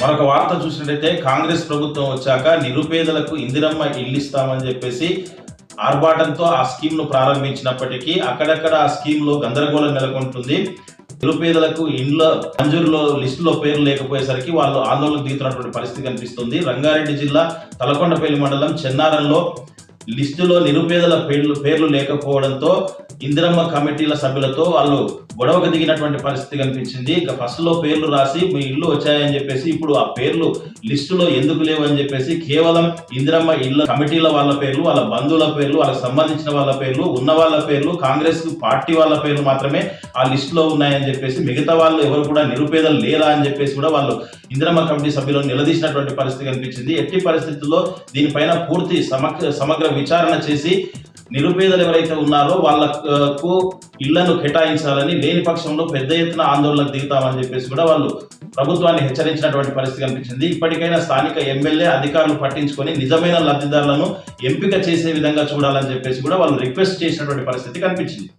మరొక వార్త చూసినట్లయితే కాంగ్రెస్ ప్రభుత్వం వచ్చాక నిరుపేదలకు ఇందిరమ్మ ఇల్లు ఇస్తామని చెప్పేసి ఆర్భాటంతో ఆ స్కీమ్ ను ప్రారంభించినప్పటికీ అక్కడక్కడ ఆ స్కీమ్ లో గందరగోళం నెలకొంటుంది. నిరుపేదలకు ఇండ్ల మంజూరులో లిస్టులో పేర్లు లేకపోయేసరికి వాళ్ళు ఆందోళనకు దిగుతున్నటువంటి పరిస్థితి కనిపిస్తుంది. రంగారెడ్డి జిల్లా తలకొండపల్లి మండలం చెన్నారంలో లిస్టులో నిరుపేదల పేర్లు లేకపోవడంతో ఇందిరమ్మ కమిటీల సభ్యులతో వాళ్ళు గొడవకు దిగినటువంటి పరిస్థితి కనిపించింది. ఇక ఫస్ట్ లో పేర్లు రాసి మీ ఇల్లు వచ్చాయని చెప్పేసి ఇప్పుడు ఆ పేర్లు లిస్టులో ఎందుకు లేవని చెప్పేసి కేవలం ఇందిరమ్మ ఇళ్ళ కమిటీల వాళ్ళ పేర్లు, వాళ్ళ బంధువుల పేర్లు, వాళ్ళకి సంబంధించిన వాళ్ళ పేర్లు, ఉన్న వాళ్ళ పేర్లు, కాంగ్రెస్ పార్టీ వాళ్ళ పేర్లు మాత్రమే ఆ లిస్టులో ఉన్నాయని చెప్పేసి మిగతా వాళ్ళు ఎవరు కూడా నిరుపేదలు లేరా అని చెప్పేసి కూడా వాళ్ళు ఇందిరమ్మ కమిటీ సభ్యులను నిలదీసినటువంటి పరిస్థితి కనిపించింది. ఎట్టి పరిస్థితుల్లో దీనిపైన పూర్తి సమగ్ర విచారణ చేసి నిరుపేదలు ఎవరైతే ఉన్నారో వాళ్లకు ఇళ్లను కేటాయించాలని, లేని పక్షంలో పెద్ద ఎత్తున ఆందోళనకు దిగుతామని చెప్పేసి కూడా వాళ్ళు ప్రభుత్వాన్ని హెచ్చరించినటువంటి పరిస్థితి కనిపించింది. ఇప్పటికైనా స్థానిక ఎమ్మెల్యే అధికారులు పట్టించుకొని నిజమైన లబ్ధిదారులను ఎంపిక చేసే విధంగా చూడాలని చెప్పేసి కూడా వాళ్ళు రిక్వెస్ట్ చేసినటువంటి పరిస్థితి కనిపించింది.